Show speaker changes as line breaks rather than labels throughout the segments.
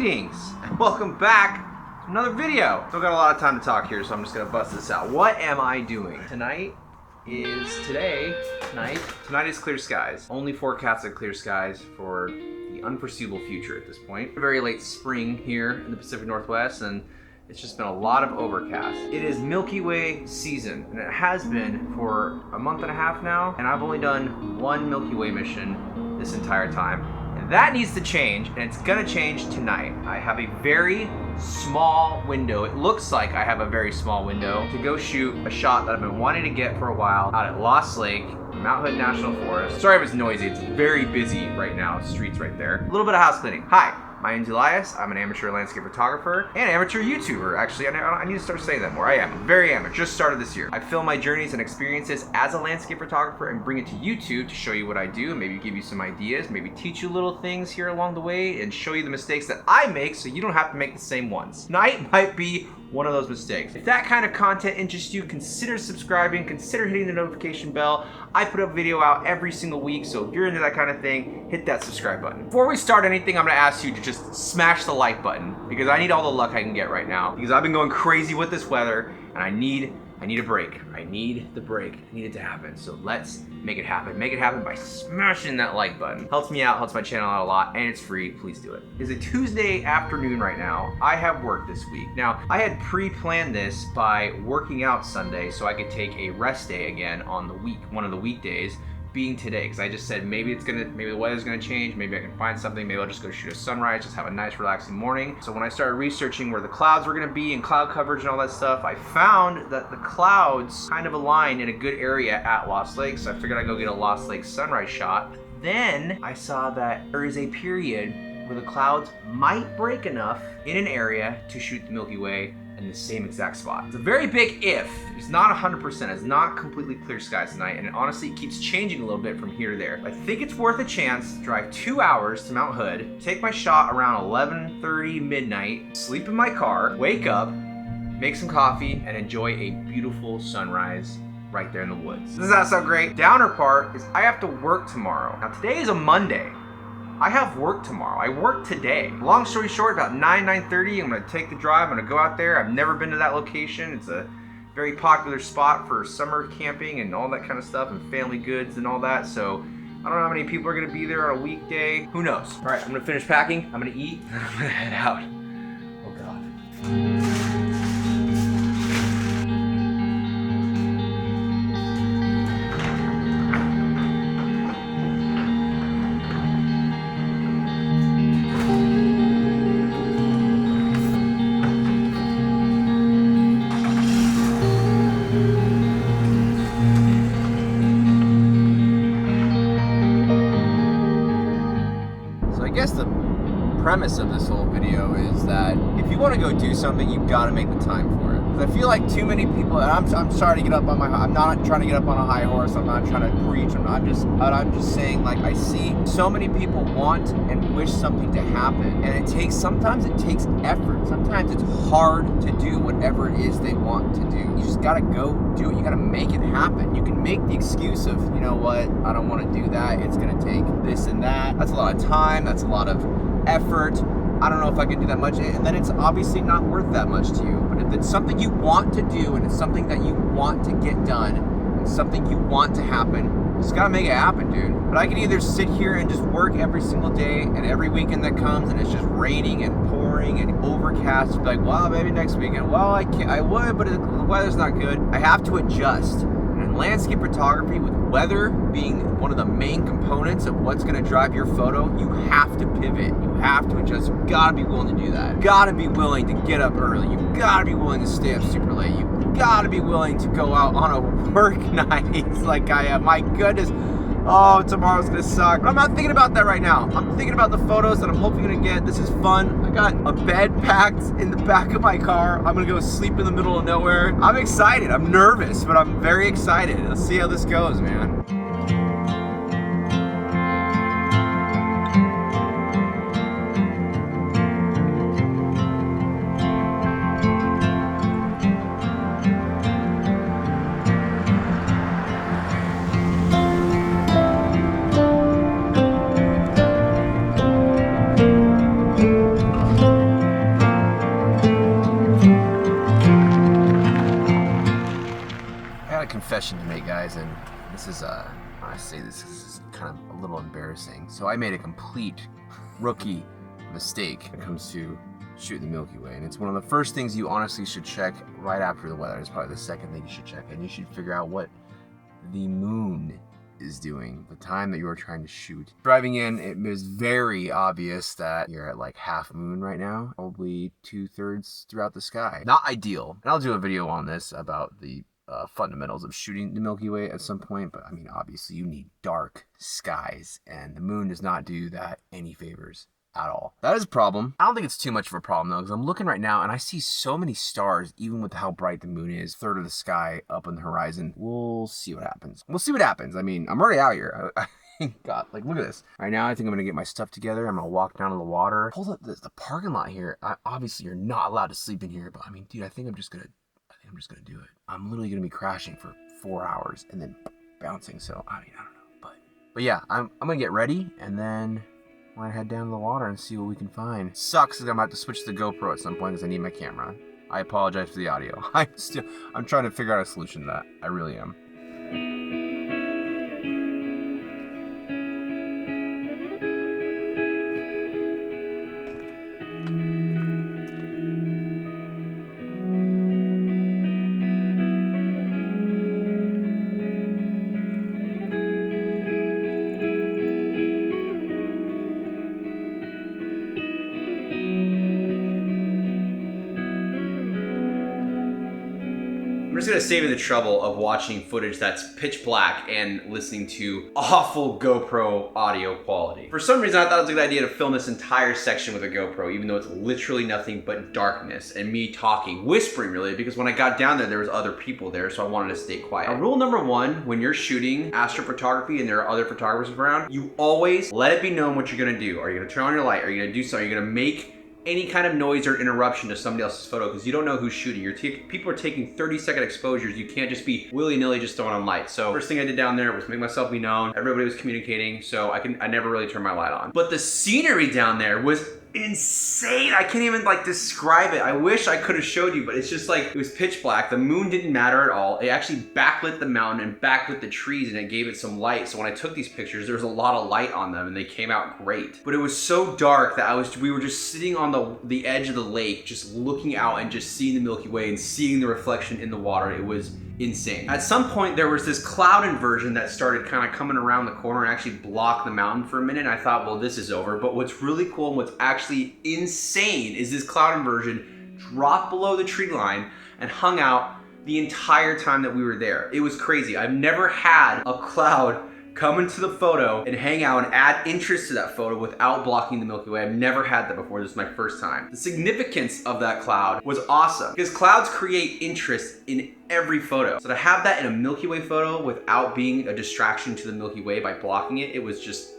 Greetings and welcome back to another video. Still got a lot of time to talk here, so I'm just gonna bust this out. What am I doing? Tonight is clear skies. Only forecasted clear skies for the unforeseeable future at this point. Very late spring here in the Pacific Northwest, and it's just been a lot of overcast. It is Milky Way season, and it has been for a month and a half now, and I've only done one Milky Way mission this entire time. And that needs to change, and it's gonna change tonight. I have a very small window. It looks like I have a very small window to go shoot a shot that I've been wanting to get for a while out at Lost Lake, Mount Hood National Forest. Sorry if it's noisy, it's very busy right now. Streets right there. A little bit of house cleaning. Hi. My name's Elias. I'm an amateur landscape photographer and amateur YouTuber. Actually, I need to start saying that more. I am very amateur. Just started this year. I film my journeys and experiences as a landscape photographer and bring it to YouTube to show you what I do, and maybe give you some ideas, maybe teach you little things here along the way, and show you the mistakes that I make so you don't have to make the same ones. Tonight might be one of those mistakes. If that kind of content interests you, consider subscribing, consider hitting the notification bell. I put a video out every single week, so if you're into that kind of thing, hit that subscribe button. Before we start anything, I'm gonna ask you to just smash the like button, because I need all the luck I can get right now, because I've been going crazy with this weather, and I need a break. I need the break. I need it to happen. So let's make it happen. Make it happen by smashing that like button. Helps me out, helps my channel out a lot, and it's free. Please do it. It's a Tuesday afternoon right now. I have work this week. Now, I had pre-planned this by working out Sunday so I could take a rest day again on the week, one of the weekdays, being today, because I just said maybe the weather's gonna change, maybe I can find something, maybe I'll just go shoot a sunrise, just have a nice relaxing morning. So when I started researching where the clouds were gonna be and cloud coverage and all that stuff, I found that the clouds kind of align in a good area at Lost Lake, so I figured I'd go get a Lost Lake sunrise shot. Then I saw that there is a period where the clouds might break enough in an area to shoot the Milky Way in the same exact spot. It's a very big if. It's not 100%. It's not completely clear skies tonight, and it honestly keeps changing a little bit from here to there. I think it's worth a chance to drive 2 hours to Mount Hood, take my shot around 11:30 midnight, sleep in my car, wake up, make some coffee, and enjoy a beautiful sunrise right there in the woods. Does that sound great? Downer part is I have to work tomorrow. Now today is a Monday. I have work tomorrow. I work today. Long story short, about 9:30, I'm gonna take the drive. I'm gonna go out there. I've never been to that location. It's a very popular spot for summer camping and all that kind of stuff, and family goods and all that. So I don't know how many people are gonna be there on a weekday. Who knows? All right, I'm gonna finish packing. I'm gonna eat, and I'm gonna head out. Oh God. I guess the premise of this whole video is that if you want to go do something, you've got to make the time for it. Because I feel like too many people, and I'm sorry to get up on I'm not trying to get up on a high horse, I'm not trying to preach, I'm just saying, like, I see so many people want and wish something to happen, and sometimes it takes effort. Sometimes it's hard to do whatever it is they want to do. You just got to go do it. You got to make it happen. You can make the excuse of, you know what, I don't want to do that. It's going to take this and that. That's a lot of time. That's a lot of effort. I don't know if I can do that much, and then it's obviously not worth that much to you. But if it's something you want to do, and it's something that you want to get done, and something you want to happen, you just gotta make it happen, dude. But I can either sit here and just work every single day, and every weekend that comes and it's just raining and pouring and overcast, be like, well, maybe next weekend. Well, I would, but the weather's not good. I have to adjust. And in landscape photography, with weather being one of the main components of what's gonna drive your photo, you have to pivot. You have to adjust. You gotta be willing to do that. You gotta be willing to get up early. You gotta be willing to stay up super late. You gotta be willing to go out on a work night like I am. My goodness. Oh, tomorrow's gonna suck. But I'm not thinking about that right now. I'm thinking about the photos that I'm hopefully gonna get. This is fun. I got a bed packed in the back of my car. I'm gonna go sleep in the middle of nowhere. I'm excited. I'm nervous, but I'm very excited. Let's see how this goes, man. a little embarrassing. So I made a complete rookie mistake when it comes to shooting the Milky Way. And it's one of the first things you honestly should check right after the weather. It's probably the second thing you should check. And you should figure out what the moon is doing, the time that you are trying to shoot. Driving in, it was very obvious that you're at like half moon right now, probably 2/3 throughout the sky. Not ideal. And I'll do a video on this about the fundamentals of shooting the Milky Way at some point, but I mean, obviously you need dark skies, and the moon does not do that any favors at all. That is a problem. I don't think it's too much of a problem though, because I'm looking right now and I see so many stars, even with how bright the moon is, third of the sky up on the horizon. We'll see what happens. I mean, I'm already out here. God, like, look at this. Right now, I think I'm gonna get my stuff together. I'm gonna walk down to the water. Hold up, the parking lot here. Obviously, you're not allowed to sleep in here, but I mean, dude, I think I'm just gonna do it. I'm literally gonna be crashing for 4 hours and then bouncing. So I mean, I don't know, but yeah, I'm gonna get ready and then we're gonna head down to the water and see what we can find. Sucks that I'm gonna have to switch to the GoPro at some point because I need my camera. I apologize for the audio. I'm trying to figure out a solution to that. I really am. I'm just gonna save you the trouble of watching footage that's pitch black and listening to awful GoPro audio quality. For some reason, I thought it was a good idea to film this entire section with a GoPro, even though it's literally nothing but darkness and me talking, whispering really, because when I got down there was other people there, so I wanted to stay quiet. Now, rule number one, when you're shooting astrophotography and there are other photographers around, you always let it be known what you're gonna do. Are you gonna turn on your light? Are you gonna do something? Are you gonna make any kind of noise or interruption to somebody else's photo, because you don't know who's shooting. People are taking 30-second exposures. You can't just be willy-nilly just throwing on light. So first thing I did down there was make myself be known. Everybody was communicating, so I never really turned my light on. But the scenery down there was insane. I can't even like describe it. I wish I could have showed you, but it's just like, it was pitch black. The moon didn't matter at all. It actually backlit the mountain and backlit the trees, and it gave it some light. So when I took these pictures, there was a lot of light on them and they came out great. But it was so dark that we were just sitting on the edge of the lake, just looking out and just seeing the Milky Way and seeing the reflection in the water. It was insane. At some point, there was this cloud inversion that started kind of coming around the corner and actually blocked the mountain for a minute. And I thought, well, this is over. But what's really cool and what's actually insane is this cloud inversion dropped below the tree line and hung out the entire time that we were there. It was crazy. I've never had a cloud come into the photo and hang out and add interest to that photo without blocking the Milky Way. I've never had that before. This is my first time. The significance of that cloud was awesome because clouds create interest in every photo. So to have that in a Milky Way photo without being a distraction to the Milky Way by blocking it, it was just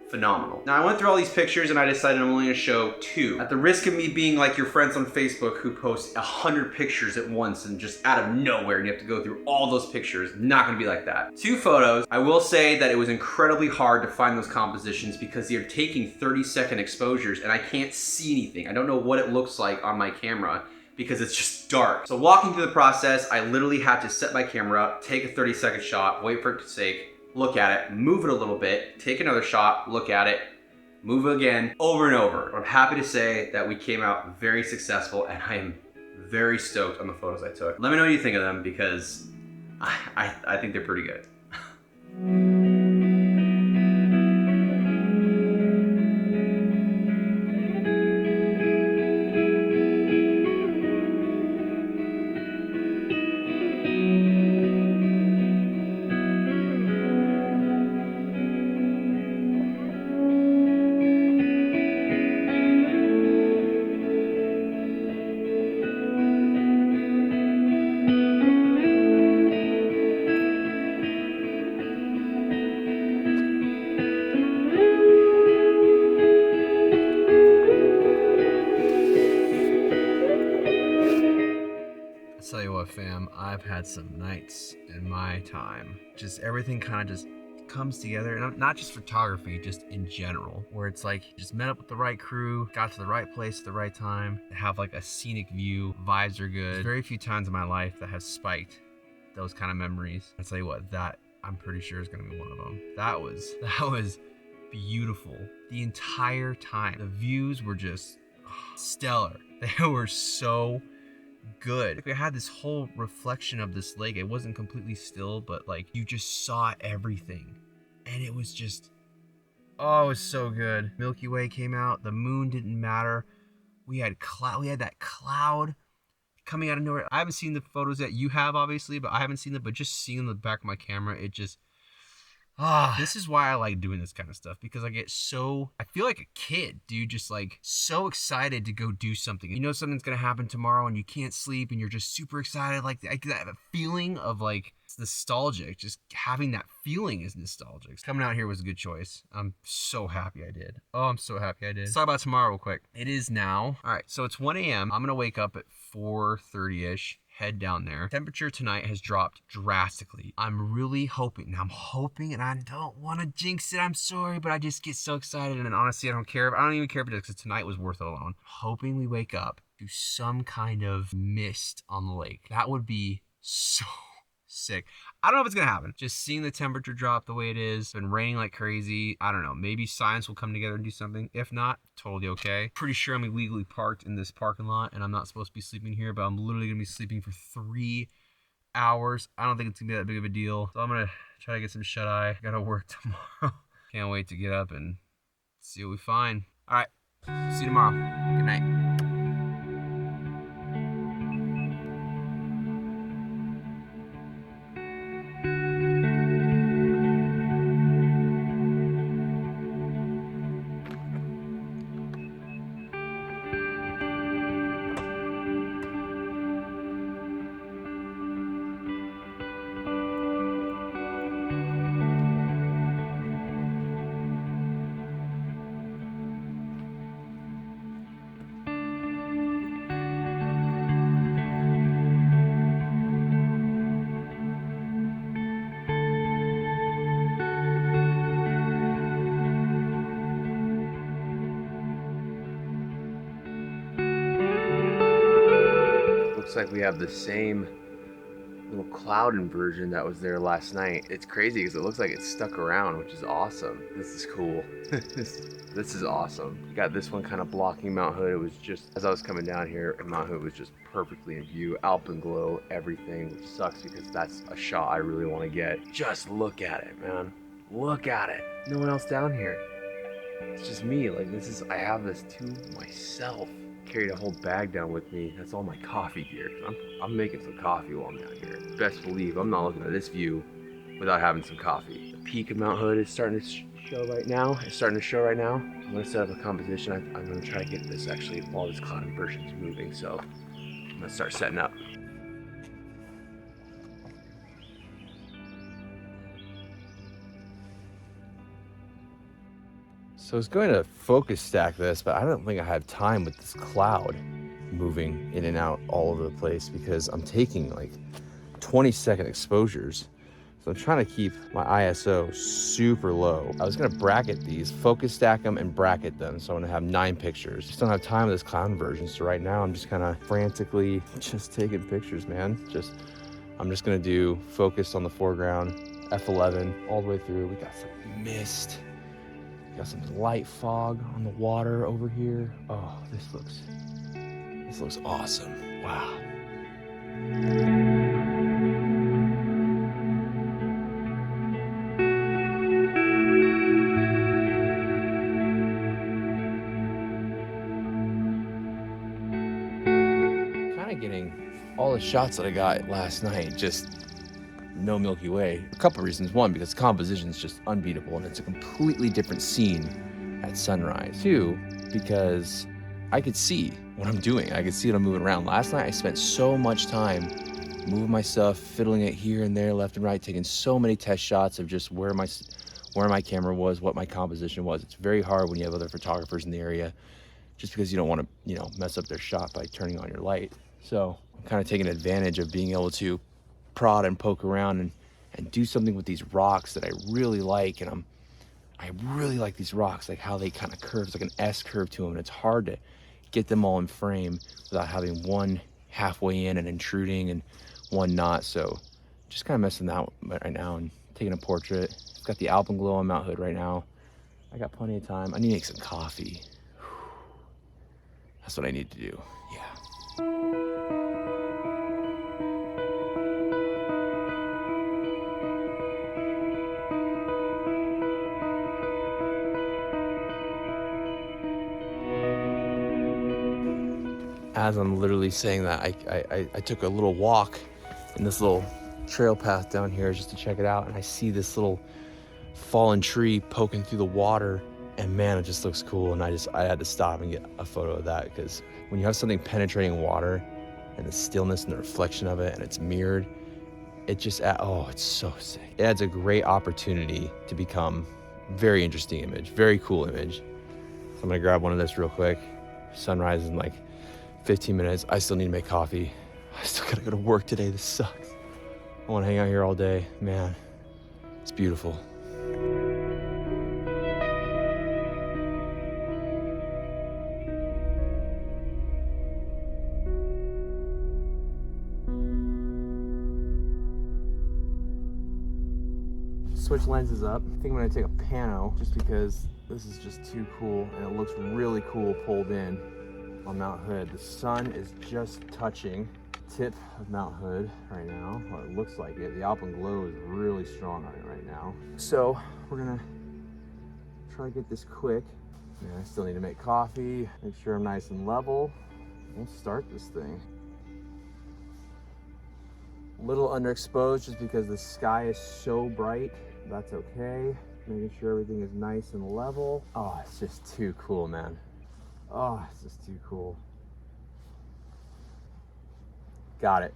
phenomenal. Now I went through all these pictures and I decided I'm only gonna show 2. At the risk of me being like your friends on Facebook who post 100 pictures at once and just out of nowhere and you have to go through all those pictures, not gonna be like that. 2 photos. I will say that it was incredibly hard to find those compositions because they're taking 30-second exposures and I can't see anything. I don't know what it looks like on my camera because it's just dark. So walking through the process, I literally had to set my camera up, take a 30-second shot, wait for it to take, look at it, move it a little bit, take another shot, look at it, move it again, over and over. I'm happy to say that we came out very successful and I am very stoked on the photos I took. Let me know what you think of them because I think they're pretty good. Tell you what, fam, I've had some nights in my time. Just everything kind of just comes together, and not just photography, just in general, where it's like you just met up with the right crew, got to the right place at the right time, have like a scenic view, vibes are good. There's very few times in my life that have spiked those kind of memories. I tell you what, that I'm pretty sure is gonna be one of them. That was beautiful the entire time. The views were just stellar. They were so good. I had this whole reflection of this lake. It wasn't completely still, but like you just saw everything, and it was just, oh, it was so good. Milky Way came out. The moon didn't matter. We had that cloud coming out of nowhere. I haven't seen the photos that you have, obviously, but I haven't seen them. But just seeing the back of my camera, it just, this is why I like doing this kind of stuff, because I feel like a kid, dude, just like so excited to go do something. You know something's gonna happen tomorrow and you can't sleep and you're just super excited. Like I have a feeling of like, it's nostalgic. Just having that feeling is nostalgic. Coming out here was a good choice. I'm so happy I did. Oh, I'm so happy I did. Let's talk about tomorrow real quick. It is now, all right, so it's 1 a.m. I'm gonna wake up at 4:30ish. Head down there. Temperature tonight has dropped drastically. I'm really hoping, and I don't want to jinx it, I'm sorry, but I just get so excited, and honestly, I don't care. I don't even care if it is, because tonight was worth it alone. Hoping we wake up to some kind of mist on the lake. That would be so sick. I don't know if it's gonna happen. Just seeing the temperature drop the way it is, it's been raining like crazy. I don't know, maybe science will come together and do something. If not, totally okay. Pretty sure I'm illegally parked in this parking lot and I'm not supposed to be sleeping here, but I'm literally gonna be sleeping for 3 hours. I don't think it's gonna be that big of a deal. So I'm gonna try to get some shut-eye. Gotta work tomorrow. Can't wait to get up and see what we find. All right, see you tomorrow. Good night. Looks like we have the same little cloud inversion that was there last night. It's crazy because it looks like it's stuck around, which is awesome. This is cool. This is awesome. You got this one kind of blocking Mount Hood. It was just, as I was coming down here, Mount Hood was just perfectly in view. Alpenglow, everything, which sucks because that's a shot I really want to get. Just look at it, man. Look at it. No one else down here. It's just me. Like, I have this to myself. Carried a whole bag down with me. That's all my coffee gear. I'm making some coffee while I'm down here. Best believe I'm not looking at this view without having some coffee. The peak of Mount Hood is starting to show right now. I'm gonna set up a composition. I'm gonna try to get this actually while this cloud inversion is moving. So I'm gonna start setting up. So I was going to focus stack this, but I don't think I have time with this cloud moving in and out all over the place because I'm taking like 20-second exposures. So I'm trying to keep my ISO super low. I was gonna bracket these, focus stack them and bracket them. So I'm gonna have 9 pictures. Just don't have time with this cloud inversion. So right now I'm just kind of frantically just taking pictures, man. I'm just gonna do focus on the foreground, F11 all the way through. We got some mist. Got some light fog on the water over here. Oh, this looks awesome. Wow. Kind of getting all the shots that I got last night, just no Milky Way. A couple reasons. One, because composition is just unbeatable and it's a completely different scene at sunrise. 2, because I could see what I'm doing. I could see what I'm moving around. Last night I spent so much time moving my stuff, fiddling it here and there, left and right, taking so many test shots of just where my camera was, what my composition was. It's very hard when you have other photographers in the area, just because you don't want to, mess up their shot by turning on your light. So I'm kind of taking advantage of being able to prod and poke around and do something with these rocks that I really like. And I really like these rocks, like how they kind of curve. It's like an S curve to them, and it's hard to get them all in frame without having one halfway in and intruding and one not. So just kind of messing out right now and
taking a portrait. It's got the alpenglow on Mount Hood right now. I got plenty of time. I need to make some coffee. That's what I need to do. Yeah. As I'm literally saying that, I took a little walk in this little trail path down here just to check it out, and I see this little fallen tree poking through the water, and man, it just looks cool. And I had to stop and get a photo of that, because when you have something penetrating water and the stillness and the reflection of it, and it's mirrored, it just oh, it's so sick. It adds a great opportunity to become very interesting image, very cool image. So I'm gonna grab one of this real quick. Sunrise in like 15 minutes. I still need to make coffee. I still gotta go to work today. This sucks. I wanna hang out here all day. Man, it's beautiful. Switch lenses up. I think I'm gonna take a pano just because this is just too cool, and it looks really cool pulled in on Mount Hood. The sun is just touching the tip of Mount Hood right now, or it looks like it. The alpenglow is really strong on it right now. So we're gonna try to get this quick. Man, I still need to make coffee, make sure I'm nice and level. We'll start this thing. A little underexposed just because the sky is so bright. That's okay. Making sure everything is nice and level. Oh, it's just too cool, man. Oh, it's just too cool. Got it.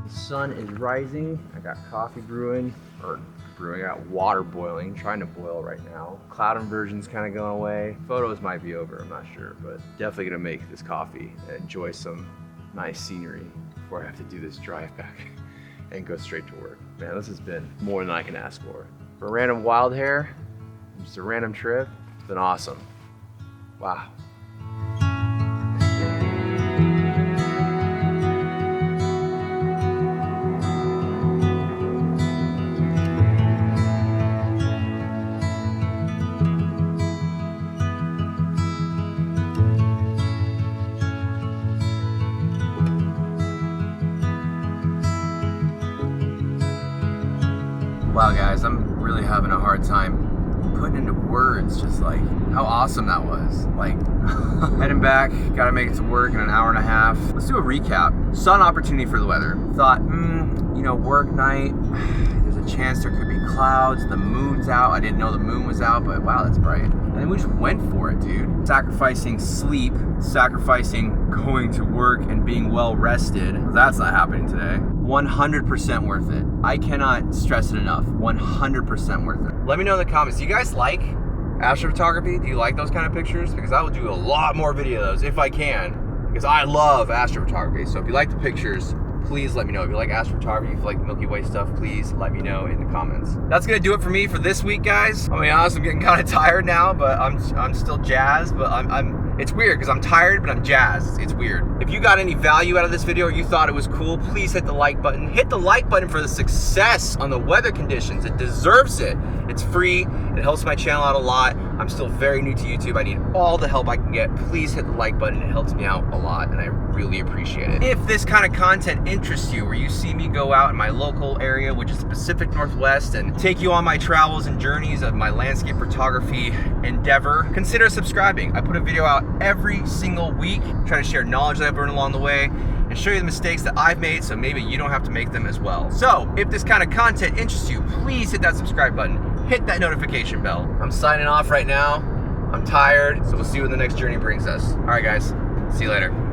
Sun is rising. I got coffee brewing, I got water boiling, trying to boil right now. Cloud inversion's kind of going away. Photos might be over, I'm not sure, but definitely gonna make this coffee and enjoy some nice scenery before I have to do this drive back and go straight to work. Man, this has been more than I can ask for. For a random wild hair, just a random trip, it's been awesome. Wow. Wow guys, I'm really having a hard time putting into words just like how awesome that was. Like heading back, gotta make it to work in an hour and a half. Let's do a recap. Saw an opportunity for the weather. Thought, you know, work night, there's a chance there could be clouds, the moon's out. I didn't know the moon was out, but wow, that's bright. And then we just went for it, dude. Sacrificing sleep, sacrificing going to work and being well rested. That's not happening today. 100% worth it. I cannot stress it enough. 100% worth it. Let me know in the comments, do you guys like astrophotography? Do you like those kind of pictures? Because I will do a lot more videos if I can, because I love astrophotography. So if you like the pictures, please let me know. If you like astrophotography, if you like Milky Way stuff, please let me know in the comments. That's gonna do it for me for this week, guys. I'll be honest, I'm getting kind of tired now, but I'm still jazzed. But it's weird because I'm tired, but I'm jazzed. It's weird. If you got any value out of this video or you thought it was cool, please hit the like button. Hit the like button for the success on the weather conditions. It deserves it. It's free. It helps my channel out a lot. I'm still very new to YouTube. I need all the help I can get. Please hit the like button. It helps me out a lot, and I really appreciate it. If this kind of content interests you, where you see me go out in my local area, which is the Pacific Northwest, and take you on my travels and journeys of my landscape photography endeavor, consider subscribing. I put a video out every single week, try to share knowledge that I've learned along the way and show you the mistakes that I've made so maybe you don't have to make them as well. So if this kind of content interests you, please hit that subscribe button, hit that notification bell. I'm signing off right now. I'm tired, so we'll see what the next journey brings us. All right guys, see you later.